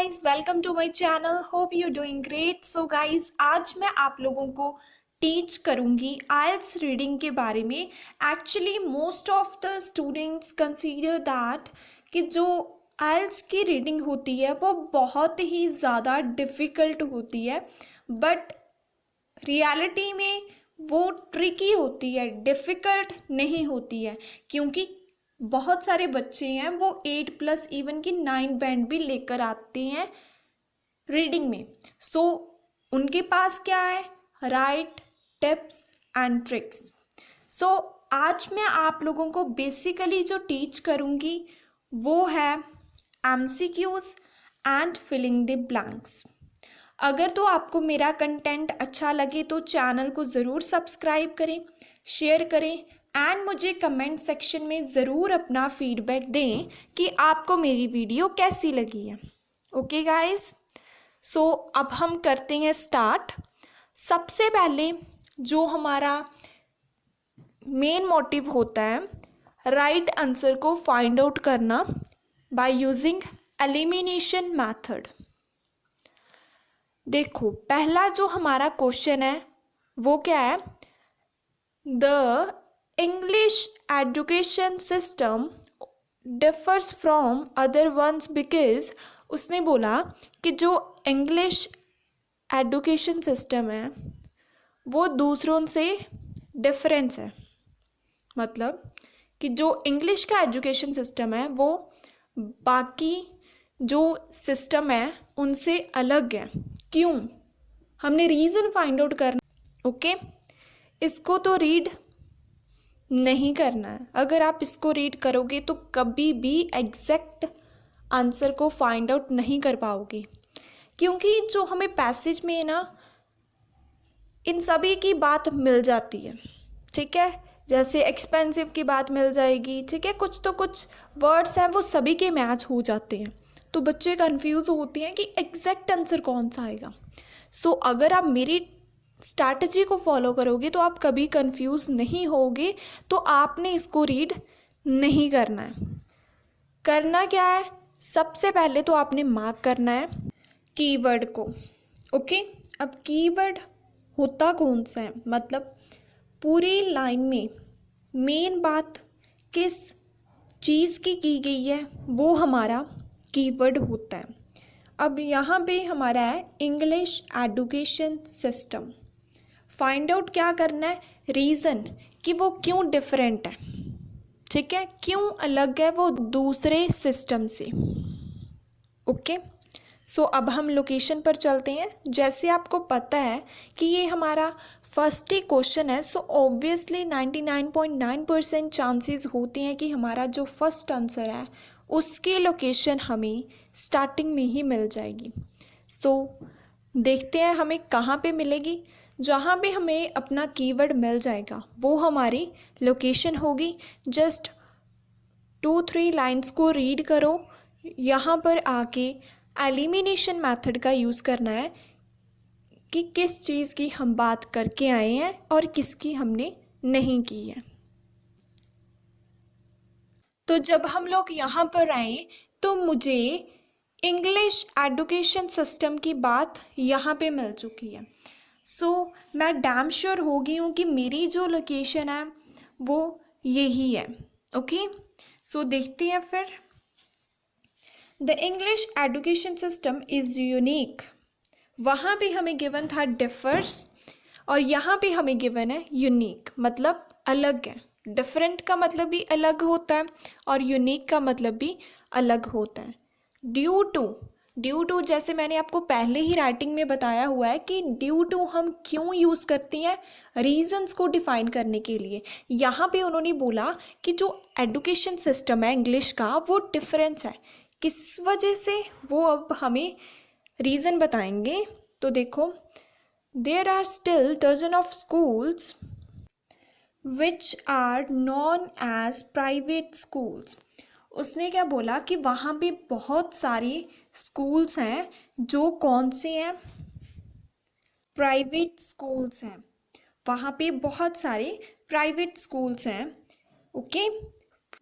guys, welcome to my channel. Hope you're doing great. So guys, आज मैं आप लोगों को टीच करूंगी आइल्स रीडिंग के बारे में. Actually most of the students consider that कि जो आइल्स की रीडिंग होती है वो बहुत ही ज़्यादा डिफ़िकल्ट होती है, बट रियलिटी में वो ट्रिकी होती है, डिफ़िकल्ट नहीं होती है. क्योंकि बहुत सारे बच्चे हैं वो 8+ इवन कि 9 बैंड भी लेकर आते हैं रीडिंग में. सो उनके पास क्या है, राइट टिप्स एंड ट्रिक्स. सो आज मैं आप लोगों को बेसिकली जो टीच करूँगी वो है MCQs and filling the blanks. अगर तो आपको मेरा कंटेंट अच्छा लगे तो चैनल को ज़रूर सब्सक्राइब करें, शेयर करें एंड मुझे कमेंट सेक्शन में ज़रूर अपना फीडबैक दें कि आपको मेरी वीडियो कैसी लगी है. ओके गाइस, सो अब हम करते हैं स्टार्ट. सबसे पहले जो हमारा मेन मोटिव होता है राइट आंसर को फाइंड आउट करना बाय यूजिंग एलिमिनेशन मेथड. देखो पहला जो हमारा क्वेश्चन है वो क्या है, the English education system differs from other ones because उसने बोला कि जो इंग्लिश एजुकेशन सिस्टम है वो दूसरों से डिफरेंस है. मतलब कि जो इंग्लिश का एजुकेशन सिस्टम है वो बाकी जो सिस्टम है उनसे अलग है. क्यों, हमने रीज़न फाइंड आउट करना. ओके, इसको तो रीड नहीं करना है. अगर आप इसको रीड करोगे तो कभी भी एग्जैक्ट आंसर को फाइंड आउट नहीं कर पाओगे. क्योंकि जो हमें पैसेज में ना इन सभी की बात मिल जाती है, ठीक है. जैसे एक्सपेंसिव की बात मिल जाएगी, ठीक है. कुछ तो कुछ वर्ड्स हैं वो सभी के मैच हो जाते हैं, तो बच्चे कंफ्यूज होते हैं कि एग्जैक्ट आंसर कौन सा आएगा. सो अगर आप मेरी स्ट्रैटेजी को फॉलो करोगे तो आप कभी कंफ्यूज नहीं होगे. तो आपने इसको रीड नहीं करना है. करना क्या है, सबसे पहले तो आपने मार्क करना है कीवर्ड को. ओके, अब कीवर्ड होता कौन सा है, मतलब पूरी लाइन में मेन बात किस चीज़ की गई है वो हमारा कीवर्ड होता है. अब यहाँ पे हमारा है English education system. Find out क्या करना है, रीज़न कि वो क्यों डिफरेंट है, ठीक है, क्यों अलग है वो दूसरे सिस्टम से. ओके, सो अब हम लोकेशन पर चलते हैं. जैसे आपको पता है कि ये हमारा फर्स्ट ही क्वेश्चन है, सो ऑब्वियसली 99.9% चांसेस होते हैं कि हमारा जो फर्स्ट आंसर है उसकी लोकेशन हमें स्टार्टिंग में ही मिल जाएगी. सो देखते हैं हमें कहाँ पे मिलेगी. जहाँ पे हमें अपना कीवर्ड मिल जाएगा वो हमारी लोकेशन होगी. जस्ट 2-3 लाइंस को रीड करो. यहाँ पर आके एलिमिनेशन मेथड का यूज़ करना है कि किस चीज़ की हम बात करके आए हैं और किसकी हमने नहीं की है. तो जब हम लोग यहाँ पर आए तो मुझे इंग्लिश एजुकेशन सिस्टम की बात यहाँ पे मिल चुकी है. सो मैं डैम श्योर हो गई हूँ कि मेरी जो लोकेशन है वो यही है. ओके, सो देखते हैं फिर. The English education system is unique. वहाँ पे हमें गिवन था डिफर्स और यहाँ पे हमें गिवन है यूनिक, मतलब अलग है. डिफरेंट का मतलब भी अलग होता है और यूनिक का मतलब भी अलग होता है. ड्यू टू जैसे मैंने आपको पहले ही राइटिंग में बताया हुआ है कि ड्यू टू हम क्यों यूज़ करते हैं, रीजंस को डिफाइन करने के लिए. यहाँ पे उन्होंने बोला कि जो एजुकेशन सिस्टम है इंग्लिश का वो डिफरेंस है, किस वजह से वो अब हमें रीज़न बताएंगे. तो देखो, there are still dozen of schools which are non as private schools. उसने क्या बोला कि वहाँ पे बहुत सारे स्कूल्स हैं जो कौन से हैं, प्राइवेट स्कूल्स हैं. वहाँ पे बहुत सारे प्राइवेट स्कूल्स हैं. Okay,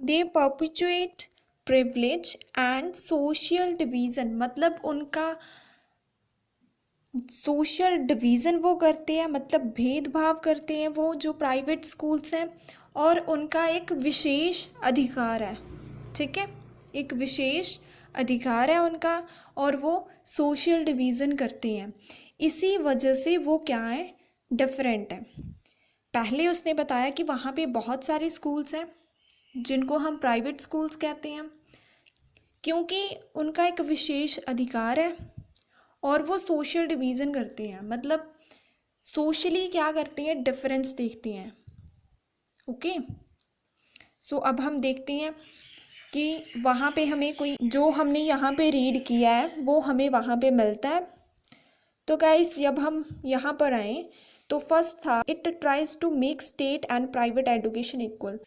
they perpetuate privilege and social division, मतलब उनका सोशल डिवीज़न वो करते हैं, मतलब भेदभाव करते हैं वो जो प्राइवेट स्कूल्स हैं, और उनका एक विशेष अधिकार है, ठीक है, एक विशेष अधिकार है उनका, और वो सोशल डिवीज़न करते हैं। इसी वजह से वो क्या है, डिफरेंट है। पहले उसने बताया कि वहाँ पे बहुत सारे स्कूल्स हैं जिनको हम प्राइवेट स्कूल्स कहते हैं, क्योंकि उनका एक विशेष अधिकार है और वो सोशल डिवीज़न करते हैं, मतलब सोशली क्या करते हैं, डिफरेंस देखते हैं। ओके, सो अब हम देखते हैं कि वहाँ पे हमें कोई जो हमने यहाँ पे रीड किया है वो हमें वहाँ पे मिलता है। तो गाइस जब हम यहाँ पर आए तो फर्स्ट था it tries to make state and private education equal.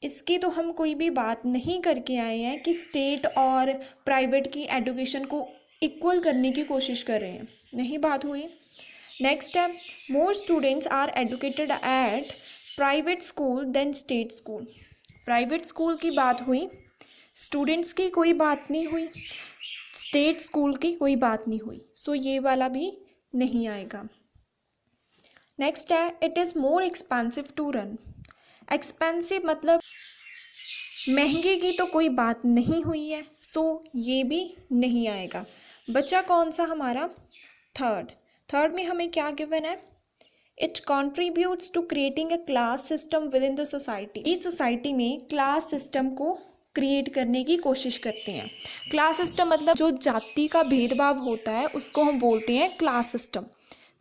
इसकी तो हम कोई भी बात नहीं करके आए हैं कि स्टेट और प्राइवेट की एजुकेशन को इक्वल करने की कोशिश कर रहे हैं, नहीं बात हुई। नेक्स्ट है more students are educated at private school than state school. Private school की बात हुई, स्टूडेंट्स की कोई बात नहीं हुई, स्टेट स्कूल की कोई बात नहीं हुई, सो ये वाला भी नहीं आएगा। नेक्स्ट है it is more expensive to run. Expensive मतलब महंगे की तो कोई बात नहीं हुई है, सो ये भी नहीं आएगा। बचा कौन सा हमारा, थर्ड में हमें क्या गिवन है, it contributes to creating a class system within the society. इस सोसाइटी में क्लास सिस्टम को क्रिएट करने की कोशिश करते हैं। क्लास सिस्टम मतलब जो जाति का भेदभाव होता है उसको हम बोलते हैं क्लास सिस्टम,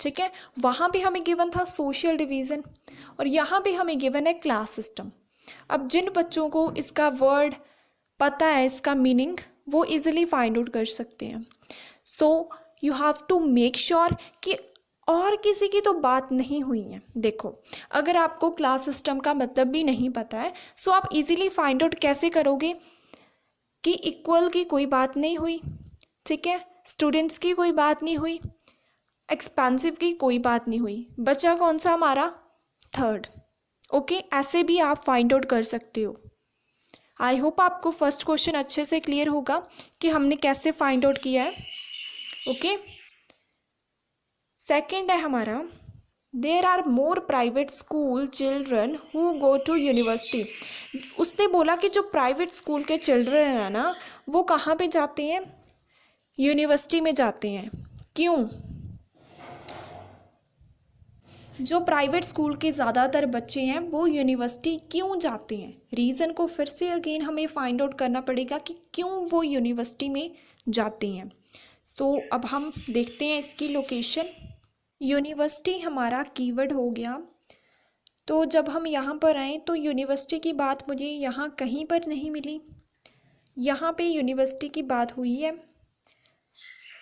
ठीक है। वहाँ पे हमें गिवन था सोशल डिवीज़न और यहाँ पे हमें गिवन है क्लास सिस्टम। अब जिन बच्चों को इसका वर्ड पता है, इसका मीनिंग, वो इजीली फाइंड आउट कर सकते हैं। So you have to make sure कि और किसी की तो बात नहीं हुई है। देखो अगर आपको क्लास सिस्टम का मतलब भी नहीं पता है सो आप इजीली फाइंड आउट कैसे करोगे कि इक्वल की कोई बात नहीं हुई, ठीक है, स्टूडेंट्स की कोई बात नहीं हुई, एक्सपेंसिव की कोई बात नहीं हुई, बचा कौन सा हमारा, थर्ड। ओके, ऐसे भी आप फाइंड आउट कर सकते हो। आई होप आपको फर्स्ट क्वेश्चन अच्छे से क्लियर होगा कि हमने कैसे फाइंड आउट किया है। ओके, सेकेंड है हमारा there are more private school children who go to university. उसने बोला कि जो प्राइवेट स्कूल के चिल्ड्रन हैं ना वो कहाँ पे जाते हैं, यूनिवर्सिटी में जाते हैं। क्यों, जो प्राइवेट स्कूल के ज़्यादातर बच्चे हैं वो यूनिवर्सिटी क्यों जाते हैं, रीज़न को फिर से अगेन हमें फाइंड आउट करना पड़ेगा कि क्यों वो यूनिवर्सिटी में जाते हैं। सो अब हम देखते हैं इसकी लोकेशन। यूनिवर्सिटी हमारा कीवर्ड हो गया, तो जब हम यहाँ पर आए तो यूनिवर्सिटी की बात मुझे यहाँ कहीं पर नहीं मिली, यहाँ पे यूनिवर्सिटी की बात हुई है।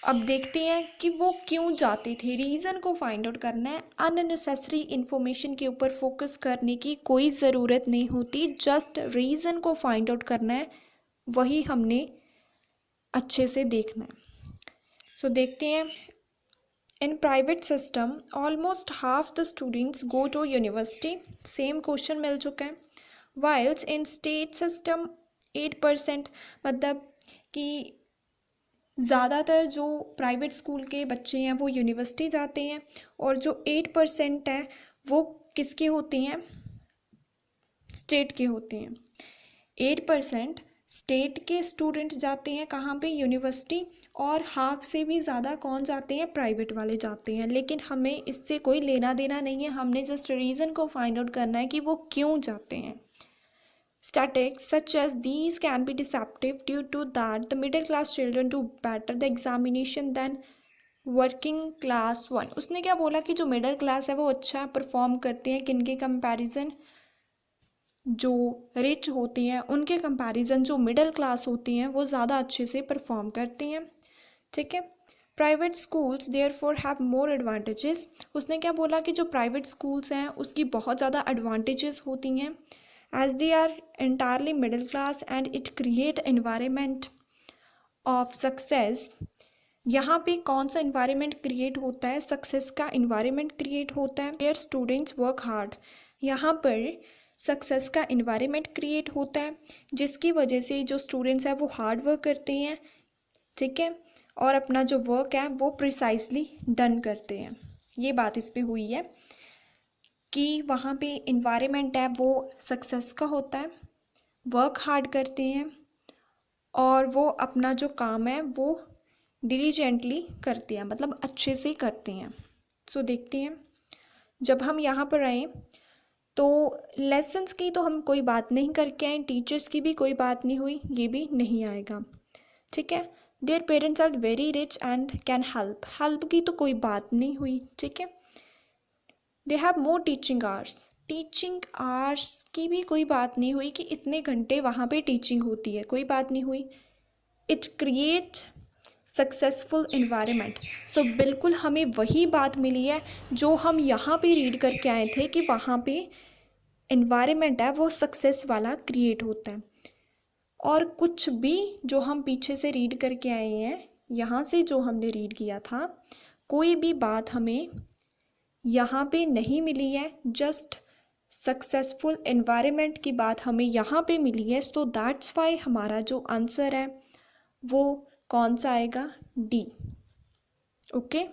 अब देखते हैं कि वो क्यों जाते थे, रीज़न को फाइंड आउट करना है। अननेसेसरी इन्फॉर्मेशन के ऊपर फोकस करने की कोई ज़रूरत नहीं होती, जस्ट रीज़न को फाइंड आउट करना है, वही हमने अच्छे से देखना है। सो देखते हैं in private system almost half the students go to university, same question मिल चुका है। वाइल्स इन स्टेट सिस्टम 8%, मतलब कि ज़्यादातर जो प्राइवेट स्कूल के बच्चे हैं वो यूनिवर्सिटी जाते हैं, और जो 8% है वो किसके होते हैं, स्टेट के होते हैं। 8% स्टेट के स्टूडेंट जाते हैं कहाँ पे, यूनिवर्सिटी, और हाफ से भी ज़्यादा कौन जाते हैं, प्राइवेट वाले जाते हैं। लेकिन हमें इससे कोई लेना देना नहीं है, हमने जस्ट रीज़न को फाइंड आउट करना है कि वो क्यों जाते हैं। Statistics such as these can be deceptive due to that the middle class children do better the examination than working class one। उसने क्या बोला कि जो मिडिल क्लास है वो अच्छा परफॉर्म करते हैं किनके कंपैरिजन, जो रिच होते हैं उनके कंपैरिजन जो मिडिल क्लास होती हैं वो ज़्यादा अच्छे से परफॉर्म करते हैं, ठीक है। Private schools therefore have more advantages. उसने क्या बोला कि जो प्राइवेट स्कूल्स हैं उसकी बहुत ज़्यादा एडवांटेजेस होती हैं, as they are entirely middle class and it create environment of success। यहाँ पे कौन सा environment create होता है, सक्सेस का environment create होता है। where students work hard, यहाँ पर सक्सेस का इन्वायरमेंट क्रिएट होता है जिसकी वजह से जो स्टूडेंट्स हैं वो हार्ड वर्क करते हैं, ठीक है, और अपना जो वर्क है वो प्रिसाइसली डन करते हैं। ये बात इस पे हुई है कि वहाँ पे इन्वायरमेंट है वो सक्सेस का होता है, वर्क हार्ड करते हैं और वो अपना जो काम है वो डिलीजेंटली करते हैं, मतलब अच्छे से करते हैं। सो देखते हैं, जब हम यहाँ पर आए तो लेसन्स की तो हम कोई बात नहीं करके आए, टीचर्स की भी कोई बात नहीं हुई, ये भी नहीं आएगा, ठीक है। Their parents are very rich and can help की तो कोई बात नहीं हुई, ठीक है। They have more teaching hours की भी कोई बात नहीं हुई कि इतने घंटे वहाँ पे टीचिंग होती है, कोई बात नहीं हुई। It create successful environment. So बिल्कुल हमें वही बात मिली है जो हम यहाँ पे रीड करके आए थे कि वहाँ पे इन्वायरमेंट है वो सक्सेस वाला क्रिएट होता है। और कुछ भी जो हम पीछे से रीड करके आए हैं, यहाँ से जो हमने रीड किया था, कोई भी बात हमें यहाँ पे नहीं मिली है, जस्ट सक्सेसफुल एनवायरनमेंट की बात हमें यहाँ पे मिली है। सो दैट्स वाई हमारा जो आंसर है वो कौन सा आएगा, डी। ओके,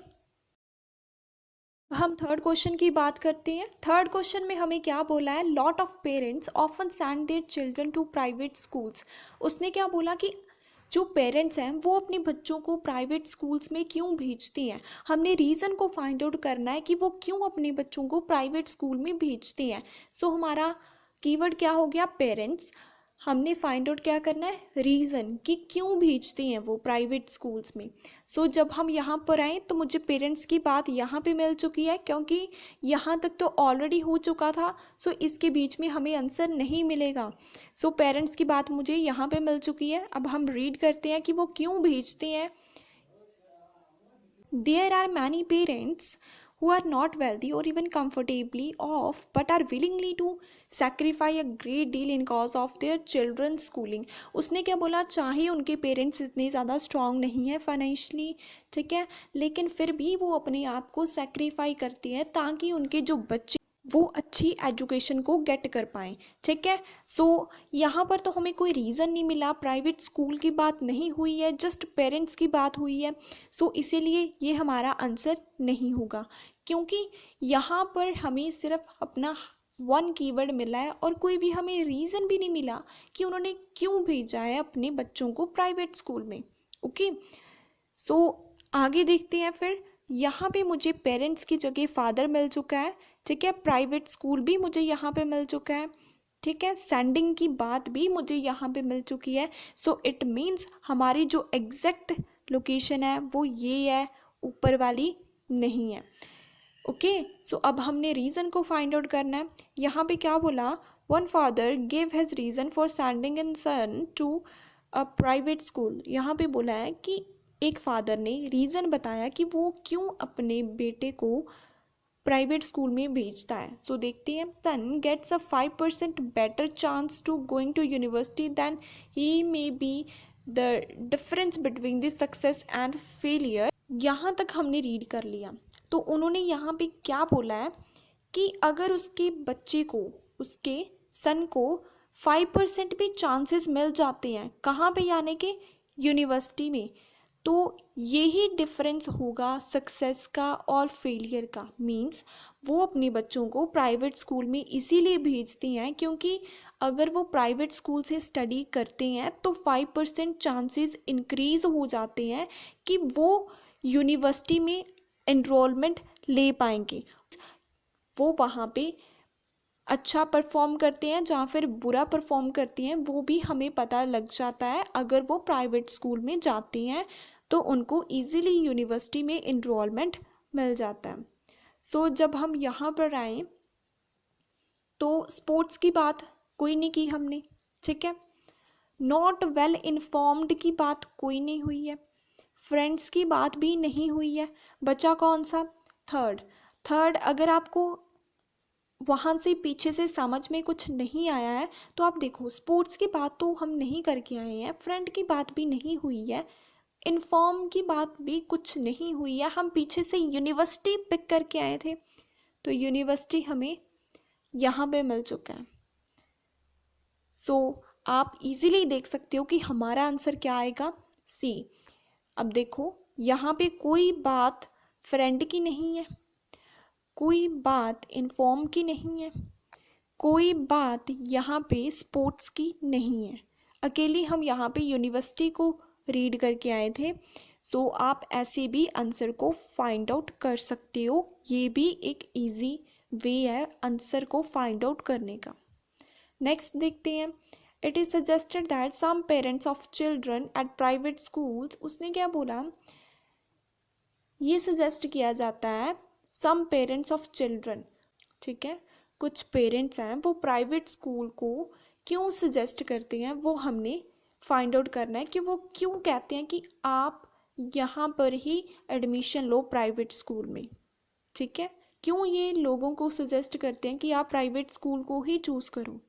हम थर्ड क्वेश्चन की बात करते हैं। थर्ड क्वेश्चन में हमें क्या बोला है, lot of parents often send their children to private schools. उसने क्या बोला कि जो पेरेंट्स हैं वो अपने बच्चों को प्राइवेट स्कूल्स में क्यों भेजते हैं। हमने रीज़न को फाइंड आउट करना है कि वो क्यों अपने बच्चों को प्राइवेट स्कूल में भेजते हैं। सो हमारा कीवर्ड क्या हो गया, पेरेंट्स। हमने फाइंड आउट क्या करना है, रीज़न, कि क्यों भेजते हैं वो प्राइवेट स्कूल्स में। सो जब हम यहाँ पर आए तो मुझे पेरेंट्स की बात यहाँ पे मिल चुकी है, क्योंकि यहाँ तक तो ऑलरेडी हो चुका था। सो इसके बीच में हमें आंसर नहीं मिलेगा। सो पेरेंट्स की बात मुझे यहाँ पे मिल चुकी है। अब हम रीड करते हैं कि वो क्यों भेजते हैं। There are many parents who are not wealthy or even comfortably off but are willingly to sacrifice a great deal in cause of their children's schooling। उसने क्या बोला, चाहे उनके पेरेंट्स इतने ज़्यादा स्ट्रांग नहीं है फाइनेंशियली, ठीक है, लेकिन फिर भी वो अपने आप को सेक्रीफाई करती है ताकि उनके जो बच्चे वो अच्छी एजुकेशन को गेट कर पाएँ, ठीक है। सो यहाँ पर तो हमें कोई रीज़न नहीं मिला, प्राइवेट स्कूल की बात नहीं हुई है, जस्ट पेरेंट्स की बात हुई है। सो इसीलिए ये हमारा आंसर नहीं होगा, क्योंकि यहाँ पर हमें सिर्फ अपना वन कीवर्ड मिला है और कोई भी हमें रीज़न भी नहीं मिला कि उन्होंने क्यों भेजा है अपने बच्चों को प्राइवेट स्कूल में। ओके, सो आगे देखते हैं। फिर यहाँ पे मुझे पेरेंट्स की जगह फादर मिल चुका है, ठीक है। प्राइवेट स्कूल भी मुझे यहाँ पे मिल चुका है, ठीक है। सेंडिंग की बात भी मुझे यहाँ पे मिल चुकी है। सो इट मीन्स हमारी जो एग्जैक्ट लोकेशन है वो ये है, ऊपर वाली नहीं है। ओके, सो अब हमने रीज़न को फाइंड आउट करना है। यहाँ पे क्या बोला, one father give his reason for sending in son to a private school. यहाँ पे बोला है कि एक फादर ने रीज़न बताया कि वो क्यों अपने बेटे को प्राइवेट स्कूल में भेजता है। सो देखते हैं, son gets a 5% better chance to going to university than he may be the difference between the success and failure. यहाँ तक हमने रीड कर लिया। तो उन्होंने यहाँ पे क्या बोला है कि अगर उसके बच्चे को, उसके सन को 5% भी चांसेस मिल जाते हैं, कहाँ पे, यानी कि यूनिवर्सिटी में, तो यही डिफरेंस होगा सक्सेस का और फेलियर का। मींस वो अपने बच्चों को प्राइवेट स्कूल में इसीलिए भेजते हैं क्योंकि अगर वो प्राइवेट स्कूल से स्टडी करते हैं तो 5% चांसेस इंक्रीज़ हो जाते हैं कि वो यूनिवर्सिटी में एनरोलमेंट ले पाएंगे। वो वहाँ पे अच्छा परफॉर्म करते हैं या फिर बुरा परफॉर्म करते हैं वो भी हमें पता लग जाता है। अगर वो प्राइवेट स्कूल में जाते हैं तो उनको इजीली यूनिवर्सिटी में इनरोलमेंट मिल जाता है। सो जब हम यहाँ पर आए तो स्पोर्ट्स की बात कोई नहीं की हमने, ठीक है। नॉट वेल इन्फॉर्म्ड की बात कोई नहीं हुई है, फ्रेंड्स की बात भी नहीं हुई है। बचा कौन सा, थर्ड। अगर आपको वहाँ से पीछे से समझ में कुछ नहीं आया है तो आप देखो, स्पोर्ट्स की बात तो हम नहीं करके आए हैं, फ्रेंड की बात भी नहीं हुई है, इन्फॉर्म की बात भी कुछ नहीं हुई है, हम पीछे से यूनिवर्सिटी पिक करके आए थे। तो यूनिवर्सिटी हमें यहाँ पे मिल चुका है, सो आप इजीली देख सकते हो कि हमारा आंसर क्या आएगा, सी। अब देखो यहाँ पे कोई बात फ्रेंड की नहीं है, कोई बात इन्फॉर्म की नहीं है, कोई बात यहाँ पे स्पोर्ट्स की नहीं है, अकेली हम यहाँ पे यूनिवर्सिटी को रीड करके आए थे। सो आप ऐसे भी आंसर को फाइंड आउट कर सकते हो, ये भी एक इजी वे है आंसर को फाइंड आउट करने का। नेक्स्ट देखते हैं, it is suggested that some parents of children at private schools, उसने क्या बोला, ये सजेस्ट किया जाता है सम पेरेंट्स ऑफ चिल्ड्रन, ठीक है, कुछ पेरेंट्स हैं वो प्राइवेट स्कूल को क्यों सजेस्ट करते हैं, वो हमने फाइंड आउट करना है कि वो क्यों कहते हैं कि आप यहाँ पर ही एडमिशन लो प्राइवेट स्कूल में, ठीक है, क्यों ये लोगों को सजेस्ट करते हैं कि आप प्राइवेट स्कूल को ही चूज़ करो।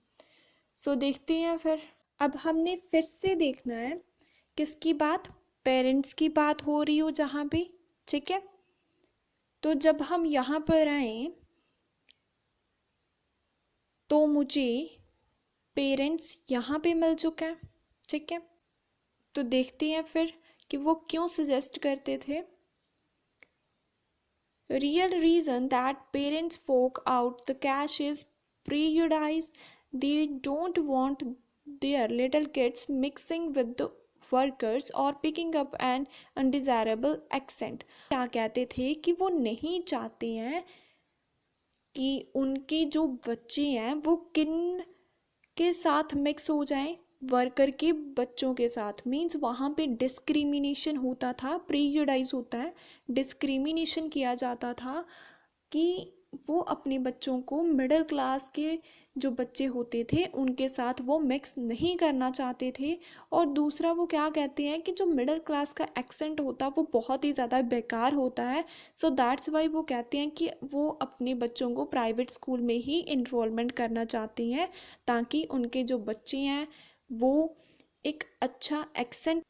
सो देखते हैं फिर। अब हमने फिर से देखना है किसकी बात, पेरेंट्स की बात हो रही हो जहाँ पे, ठीक है। तो जब हम यहाँ पर आए तो मुझे पेरेंट्स यहाँ पे मिल चुका है, ठीक है। तो देखते हैं फिर कि वो क्यों सजेस्ट करते थे। Real reason that parents fork out the cash is prejudice. They don't want their little kids mixing with the workers or picking up an undesirable accent. क्या कहते थे कि वो नहीं चाहते हैं कि उनके जो बच्चे हैं वो किन के साथ मिक्स हो जाएं, वर्कर के बच्चों के साथ। मीन्स वहाँ पे डिस्क्रिमिनेशन होता था, प्रीजुडाइज होता है, डिस्क्रिमिनेशन किया जाता था कि वो अपने बच्चों को मिडिल क्लास के जो बच्चे होते थे उनके साथ वो मिक्स नहीं करना चाहते थे। और दूसरा वो क्या कहते हैं कि जो मिडिल क्लास का एक्सेंट होता है वो बहुत ही ज़्यादा बेकार होता है। सो दैट्स वाई वो कहते हैं कि वो अपने बच्चों को प्राइवेट स्कूल में ही इनरोलमेंट करना चाहते हैं ताकि उनके जो बच्चे हैं वो एक अच्छा एक्सेंट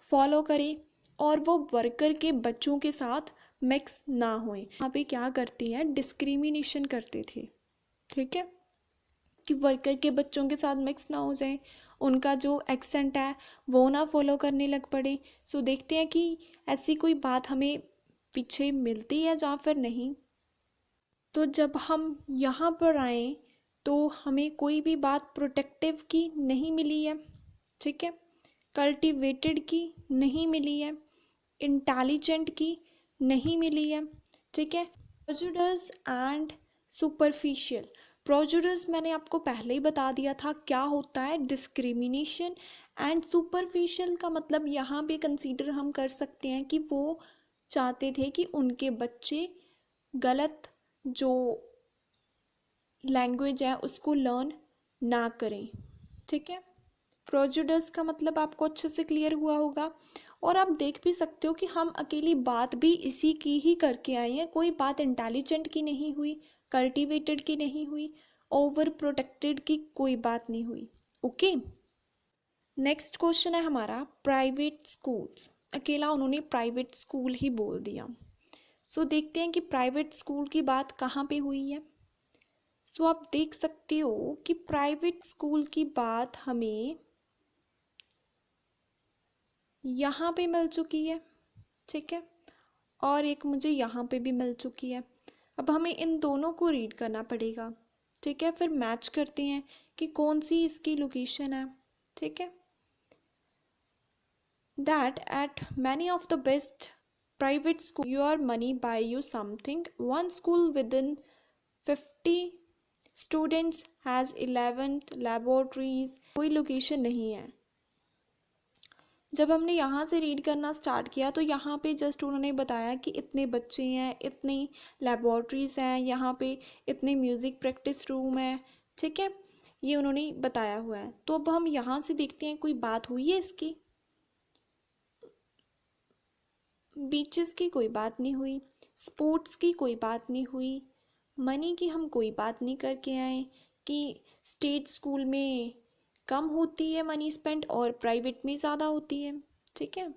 फॉलो करें और वो वर्कर के बच्चों के साथ मिक्स ना होए। यहाँ पे क्या करते हैं, डिस्क्रिमिनेशन करते थे, ठीक है, कि वर्कर के बच्चों के साथ मिक्स ना हो जाए, उनका जो एक्सेंट है वो ना फॉलो करने लग पड़े। सो देखते हैं कि ऐसी कोई बात हमें पीछे मिलती है या फिर नहीं। तो जब हम यहाँ पर आए तो हमें कोई भी बात प्रोटेक्टिव की नहीं मिली है, ठीक है, कल्टिवेटेड की नहीं मिली है, इंटेलिजेंट की नहीं मिली है, ठीक है। प्रोजुडस एंड सुपरफिशियल, प्रोजुडस मैंने आपको पहले ही बता दिया था क्या होता है, डिस्क्रिमिनेशन। एंड सुपरफिशियल का मतलब यहाँ पे कंसीडर हम कर सकते हैं कि वो चाहते थे कि उनके बच्चे गलत जो लैंग्वेज है उसको लर्न ना करें, ठीक है। प्रोजुडस का मतलब आपको अच्छे से क्लियर हुआ होगा। और आप देख भी सकते हो कि हम अकेली बात भी इसी की ही करके आए हैं, कोई बात इंटेलिजेंट की नहीं हुई, कल्टिवेटेड की नहीं हुई, ओवर प्रोटेक्टेड की कोई बात नहीं हुई। ओके, नेक्स्ट क्वेश्चन है हमारा प्राइवेट स्कूल्स। अकेला उन्होंने प्राइवेट स्कूल ही बोल दिया। सो देखते हैं कि प्राइवेट स्कूल की बात कहाँ पे हुई है। सो आप देख सकते हो कि प्राइवेट स्कूल की बात हमें यहाँ पे मिल चुकी है, ठीक है, और एक मुझे यहाँ पे भी मिल चुकी है। अब हमें इन दोनों को रीड करना पड़ेगा, ठीक है, फिर मैच करते हैं कि कौन सी इसकी लोकेशन है, ठीक है। That at many of the best private school your money by you something, one school with in 50 students has 11 laboratories, कोई लोकेशन नहीं है। जब हमने यहाँ से रीड करना स्टार्ट किया तो यहाँ पे जस्ट उन्होंने बताया कि इतने बच्चे हैं, इतनी लेबॉर्ट्रीज हैं, यहाँ पे इतने म्यूज़िक प्रैक्टिस रूम है, ठीक है, ये उन्होंने बताया हुआ है। तो अब हम यहाँ से देखते हैं कोई बात हुई है इसकी, बीचेस की कोई बात नहीं हुई, स्पोर्ट्स की कोई बात नहीं हुई, मनी की हम कोई बात नहीं करके आए कि स्टेट स्कूल में कम होती है मनी स्पेंड और प्राइवेट में ज़्यादा होती है, ठीक है।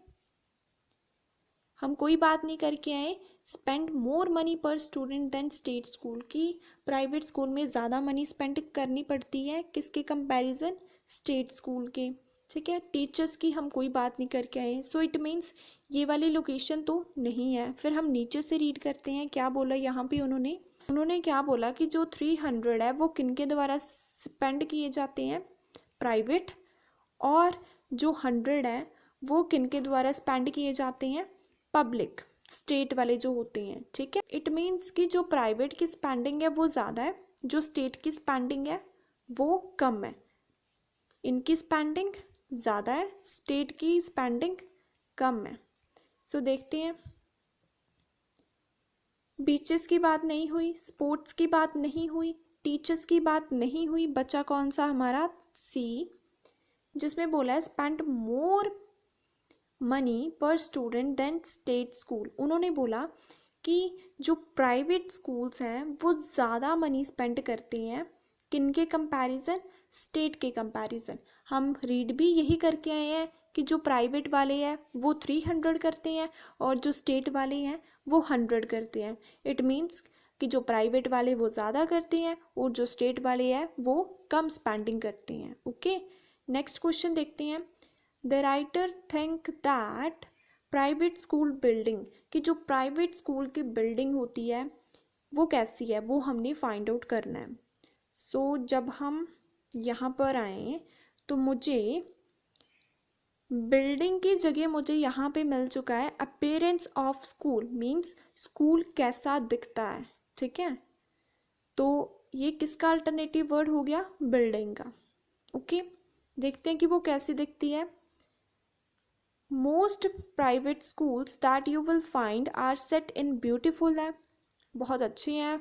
हम कोई बात नहीं करके आए स्पेंड मोर मनी पर स्टूडेंट देन स्टेट स्कूल की प्राइवेट स्कूल में ज़्यादा मनी स्पेंड करनी पड़ती है किसके कंपैरिजन स्टेट स्कूल के। ठीक है, टीचर्स की हम कोई बात नहीं करके आए, सो इट मीन्स ये वाली लोकेशन तो नहीं है। फिर हम नीचे से रीड करते हैं क्या बोला यहाँ पे उन्होंने क्या बोला कि जो 300 है वो किनके द्वारा स्पेंड किए जाते हैं प्राइवेट, और जो 100 है वो किनके द्वारा स्पेंड किए जाते हैं पब्लिक स्टेट वाले जो होते हैं। ठीक है, इट मीन्स कि जो प्राइवेट की स्पेंडिंग है वो ज़्यादा है, जो स्टेट की स्पेंडिंग है वो कम है। इनकी स्पेंडिंग ज़्यादा है, स्टेट की स्पेंडिंग कम है। सो देखते हैं, बीचेस की बात नहीं हुई, स्पोर्ट्स की बात नहीं हुई, टीचर्स की बात नहीं हुई, बचा कौन सा हमारा सी, जिसमें बोला है स्पेंड मोर मनी पर स्टूडेंट देन स्टेट स्कूल। उन्होंने बोला कि जो प्राइवेट स्कूल्स हैं वो ज़्यादा मनी स्पेंड करते हैं किनके कंपैरिजन स्टेट के कंपैरिजन। हम रीड भी यही करके आए हैं कि जो प्राइवेट वाले हैं वो 300 करते हैं और जो स्टेट वाले हैं वो 100 करते हैं। इट मीन्स कि जो प्राइवेट वाले वो ज़्यादा करते हैं और जो स्टेट वाले हैं वो कम स्पेंडिंग करते हैं। ओके, नेक्स्ट क्वेश्चन देखते हैं। The writer think that private school building, कि जो प्राइवेट स्कूल की बिल्डिंग होती है वो कैसी है वो हमने फाइंड आउट करना है। सो जब हम यहाँ पर आए तो मुझे बिल्डिंग की जगह मुझे यहाँ पे मिल चुका है appearance of school, means school कैसा दिखता है। ठीक है, तो ये किसका अल्टरनेटिव वर्ड हो गया बिल्डिंग का। ओके, देखते हैं कि वो कैसी दिखती है। Most private schools that you will find are set in beautiful है, बहुत अच्छे हैं।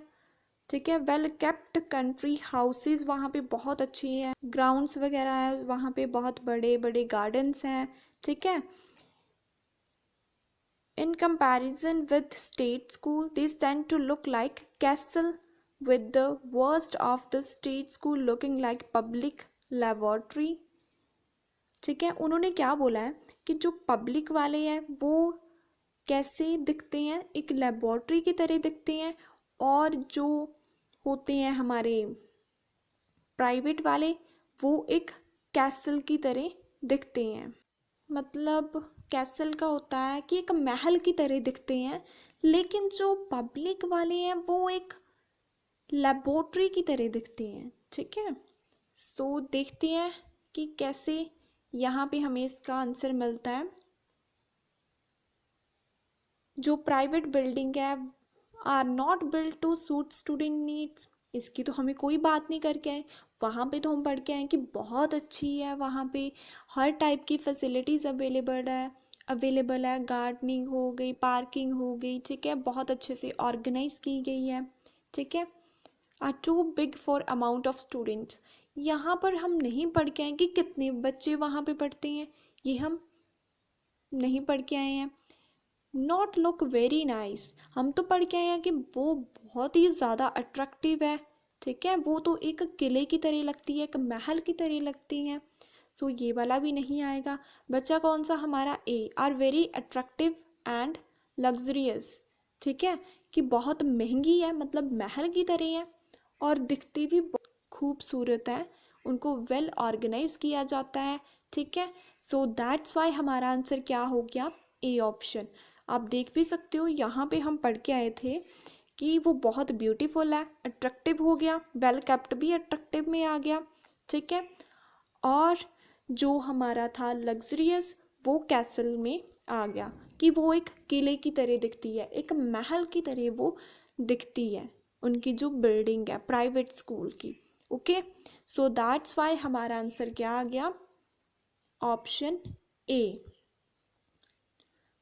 ठीक है, वेल केप्ट कंट्री हाउसेज वहाँ पे बहुत अच्छी हैं, ग्राउंड्स वगैरह है वहाँ पे, बहुत बड़े बड़े गार्डन्स हैं। ठीक है, in comparison with state school this tend to look like castle with the worst of the state school looking like public laboratory. ठीक है, उन्होंने क्या बोला है कि जो पब्लिक वाले हैं वो कैसे दिखते हैं, एक लेबोरेटरी की तरह दिखते हैं, और जो होते हैं हमारे प्राइवेट वाले वो एक कैसल की तरह दिखते हैं। मतलब कैसल का होता है कि एक महल की तरह दिखते हैं, लेकिन जो पब्लिक वाले हैं वो एक लेबोरेटरी की तरह दिखते हैं। ठीक है, सो देखते हैं कि कैसे यहाँ पे हमें इसका आंसर मिलता है। जो प्राइवेट बिल्डिंग है are not build to suit student needs, इसकी तो हमें कोई बात नहीं करके आए, वहाँ पे तो हम पढ़ के आए कि बहुत अच्छी है, वहाँ पे हर टाइप की फैसिलिटीज़ अवेलेबल है, गार्डनिंग हो गई, पार्किंग हो गई। ठीक है, बहुत अच्छे से ऑर्गेनाइज की गई है। ठीक है, are too big for amount of students, यहाँ पर हम नहीं पढ़ के आए कि कितने बच्चे वहाँ पे पढ़ते हैं, ये हम नहीं पढ़ के आए हैं। नॉट लुक वेरी नाइस, हम तो पढ़ के आए हैं कि वो बहुत ही ज़्यादा अट्रैक्टिव है। ठीक है, वो तो एक किले की तरह लगती है, एक महल की तरह लगती है। सो ये वाला भी नहीं आएगा। बच्चा कौन सा हमारा a, are very attractive and luxurious. ठीक है, कि बहुत महंगी है, मतलब महल की तरह है, और दिखती भी खूबसूरत है, उनको वेल ऑर्गेनाइज किया जाता है। ठीक है, सो दैट्स वाई हमारा आंसर क्या हो गया ए ऑप्शन। आप देख भी सकते हो यहाँ पे हम पढ़ के आए थे कि वो बहुत ब्यूटीफुल है, अट्रैक्टिव हो गया, वेल केप्ट भी अट्रैक्टिव में आ गया। ठीक है, और जो हमारा था लग्जरियस वो कैसल में आ गया कि वो एक किले की तरह दिखती है, एक महल की तरह वो दिखती है उनकी जो बिल्डिंग है प्राइवेट स्कूल की। ओके, सो दैट्स वाई हमारा आंसर क्या आ गया ऑप्शन ए।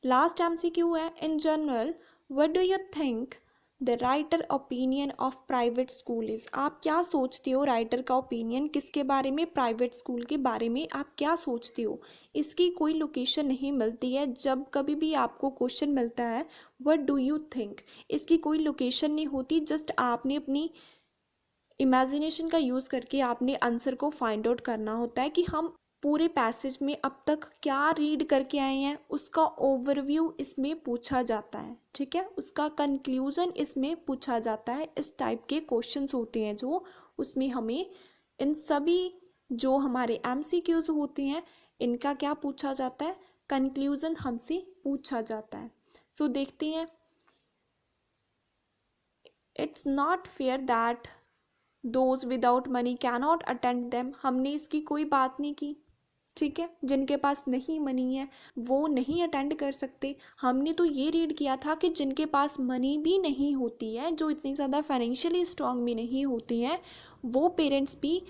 लास्ट MCQ है, in general what do you think the writer opinion of private school is, आप क्या सोचते हो राइटर का ओपिनियन किसके बारे में, प्राइवेट स्कूल के बारे में आप क्या सोचते हो। इसकी कोई लोकेशन नहीं मिलती है, जब कभी भी आपको क्वेश्चन मिलता है व्हाट डू यू थिंक, इसकी कोई लोकेशन नहीं होती, जस्ट आपने अपनी इमेजिनेशन का यूज़ करके आपने आंसर को फाइंड आउट करना होता है कि हम पूरे पैसेज में अब तक क्या रीड करके आए हैं उसका ओवरव्यू इसमें पूछा जाता है, ठीक है, उसका कंक्लूजन इसमें पूछा जाता है। इस टाइप के क्वेश्चंस होते हैं जो उसमें हमें इन सभी जो हमारे एमसीक्यूज होते हैं इनका क्या पूछा जाता है, कंक्लूजन हमसे पूछा जाता है। सो देखते हैं, it's not fair that those without money cannot attend them. हमने इसकी कोई बात नहीं की, ठीक है, जिनके पास नहीं मनी है वो नहीं अटेंड कर सकते। हमने तो ये रीड किया था कि जिनके पास मनी भी नहीं होती है, जो इतनी ज़्यादा फाइनेंशियली स्ट्रांग भी नहीं होती हैं, वो पेरेंट्स भी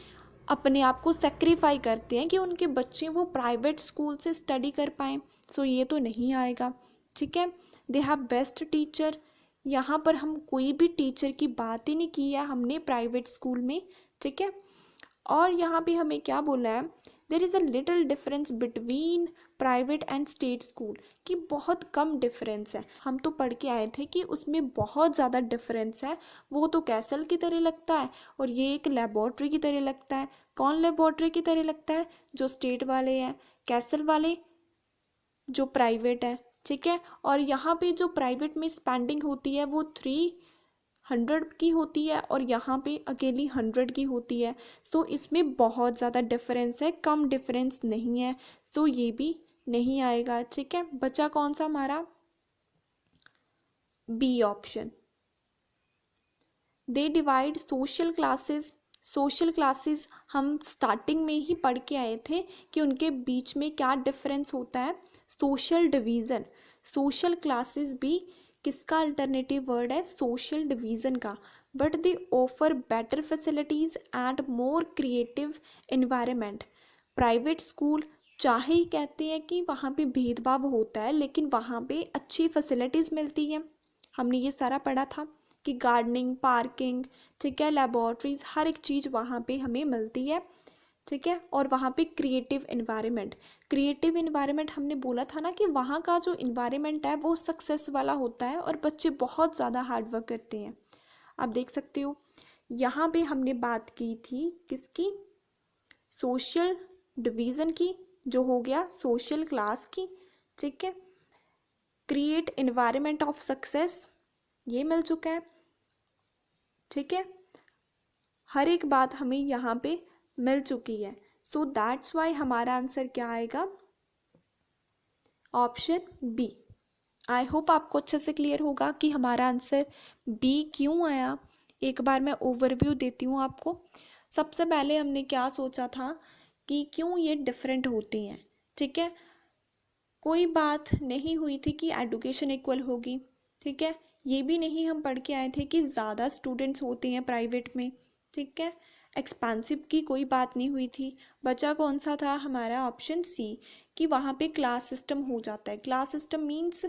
अपने आप को सेक्रीफाई करते हैं कि उनके बच्चे वो प्राइवेट स्कूल से स्टडी कर पाएँ। सो ये तो नहीं आएगा, ठीक है। दे हैव बेस्ट टीचर, यहाँ पर हम कोई भी टीचर की बात ही नहीं की है हमने प्राइवेट स्कूल में, ठीक है। और यहाँ पे हमें क्या बोला है, there is a little difference between private and state school, कि बहुत कम डिफरेंस है। हम तो पढ़ के आए थे कि उसमें बहुत ज़्यादा डिफरेंस है, वो तो कैसल की तरह लगता है और ये एक लेबॉर्ट्री की तरह लगता है। कौन लेबॉर्ट्री की तरह लगता है, जो स्टेट वाले हैं, कैसल वाले जो प्राइवेट है, ठीक है। और यहाँ पे जो प्राइवेट में स्पेंडिंग होती है वो 300 की होती है और यहाँ पे अकेली 100 की होती है। सो इसमें बहुत ज़्यादा डिफरेंस है, कम डिफरेंस नहीं है। सो ये भी नहीं आएगा, ठीक है। बचा कौन सा हमारा, B option. They divide social classes. Social classes हम स्टार्टिंग में ही पढ़ के आए थे कि उनके बीच में क्या डिफरेंस होता है, सोशल डिवीज़न। सोशल क्लासेस भी किसका अल्टरनेटिव वर्ड है, सोशल डिवीज़न का। But they offer better facilities and more creative environment. Private school चाहे ही कहते हैं कि वहाँ पे भेदभाव होता है, लेकिन वहाँ पे अच्छी फैसिलिटीज़ मिलती हैं। हमने ये सारा पढ़ा था कि गार्डनिंग, पार्किंग, ठीक है, लेबॉर्ट्रीज, हर एक चीज़ वहाँ पे हमें मिलती है, ठीक है। और वहाँ पे क्रिएटिव इन्वायरमेंट, क्रिएटिव इन्वायरमेंट हमने बोला था ना कि वहाँ का जो इन्वायरमेंट है वो सक्सेस वाला होता है और बच्चे बहुत ज़्यादा हार्डवर्क करते हैं। आप देख सकते हो यहाँ पे हमने बात की थी किसकी, सोशल डिवीज़न की, जो हो गया सोशल क्लास की, ठीक है। क्रिएट इन्वायरमेंट ऑफ सक्सेस ये मिल चुका है, ठीक है। हर एक बात हमें यहाँ पे मिल चुकी है। सो दैट्स वाई हमारा आंसर क्या आएगा, ऑप्शन बी। आई होप आपको अच्छे से क्लियर होगा कि हमारा आंसर बी क्यों आया। एक बार मैं ओवरव्यू देती हूँ आपको। सबसे पहले हमने क्या सोचा था कि क्यों ये डिफरेंट होती हैं, ठीक है। कोई बात नहीं हुई थी कि एडुकेशन इक्वल होगी, ठीक है। ये भी नहीं हम पढ़ के आए थे कि ज़्यादा स्टूडेंट्स होते हैं प्राइवेट में, ठीक है। एक्सपेंसिव की कोई बात नहीं हुई थी। बचा कौन सा था हमारा, ऑप्शन सी, कि वहाँ पे क्लास सिस्टम हो जाता है। क्लास सिस्टम मीन्स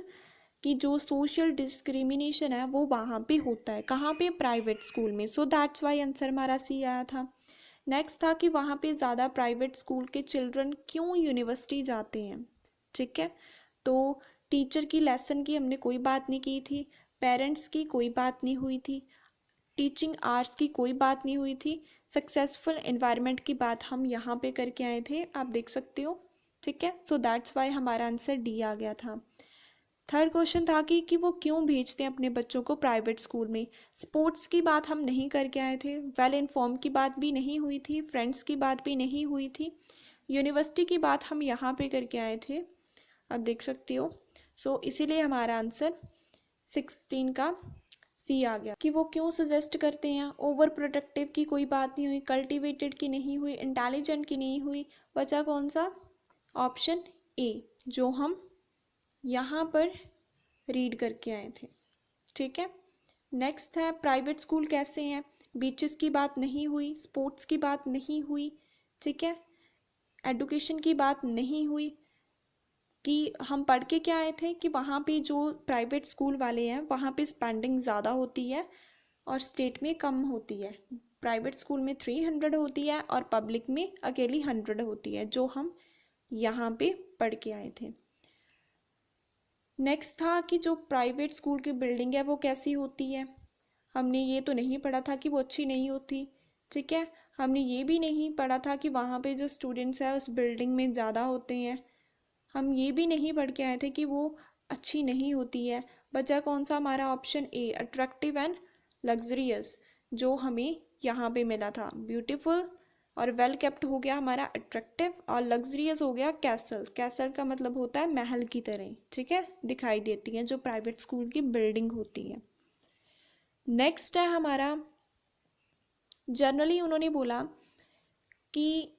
कि जो सोशल डिस्क्रिमिनेशन है वो वहाँ पे होता है, कहाँ पे, प्राइवेट स्कूल में। सो दैट्स वाई आंसर हमारा सी आया था। नेक्स्ट था कि वहाँ पे ज़्यादा प्राइवेट स्कूल के चिल्ड्रन क्यों यूनिवर्सिटी जाते हैं, ठीक है। तो टीचर की लेसन की हमने कोई बात नहीं की थी, पेरेंट्स की कोई बात नहीं हुई थी, टीचिंग आवर्स की कोई बात नहीं हुई थी, सक्सेसफुल एनवायरनमेंट की बात हम यहाँ पे करके आए थे, आप देख सकते हो, ठीक है। सो दैट्स वाई हमारा आंसर डी आ गया था। थर्ड क्वेश्चन था कि वो क्यों भेजते हैं अपने बच्चों को प्राइवेट स्कूल में। स्पोर्ट्स की बात हम नहीं करके आए थे, वेल इन्फॉर्म की बात भी नहीं हुई थी, फ्रेंड्स की बात भी नहीं हुई थी, यूनिवर्सिटी की बात हम यहाँ पे करके आए थे, आप देख सकते हो। सो इसीलिए हमारा आंसर 16 का सी आ गया। कि वो क्यों सजेस्ट करते हैं, ओवर प्रोटेक्टिव की कोई बात नहीं हुई, कल्टिवेटेड की नहीं हुई, इंटेलिजेंट की नहीं हुई। बचा कौन सा, ऑप्शन ए, जो हम यहाँ पर रीड करके आए थे, ठीक है। नेक्स्ट है प्राइवेट स्कूल कैसे हैं, बीचेस की बात नहीं हुई, स्पोर्ट्स की बात नहीं हुई, ठीक है, एडुकेशन की बात नहीं हुई। कि हम पढ़ के क्या आए थे कि वहाँ पे जो प्राइवेट स्कूल वाले हैं वहाँ पे स्पेंडिंग ज़्यादा होती है और स्टेट में कम होती है। प्राइवेट स्कूल में 300 होती है और पब्लिक में अकेली 100 होती है, जो हम यहाँ पे पढ़ के आए थे। नेक्स्ट था कि जो प्राइवेट स्कूल की बिल्डिंग है वो कैसी होती है। हमने ये तो नहीं पढ़ा था कि वो अच्छी नहीं होती, ठीक है। हमने ये भी नहीं पढ़ा था कि वहाँ पे जो स्टूडेंट्स हैं उस बिल्डिंग में ज़्यादा होते हैं। हम ये भी नहीं पढ़ के आए थे कि वो अच्छी नहीं होती है। बचा कौन सा हमारा option A, attractive and luxurious, जो हमें यहाँ पे मिला था। ब्यूटीफुल और वेल केप्ट हो गया हमारा अट्रैक्टिव, और लग्जरियस हो गया कैसल। कैसल का मतलब होता है महल की तरह, ठीक है, दिखाई देती हैं जो प्राइवेट स्कूल की बिल्डिंग होती है। नेक्स्ट है हमारा, जनरली उन्होंने बोला कि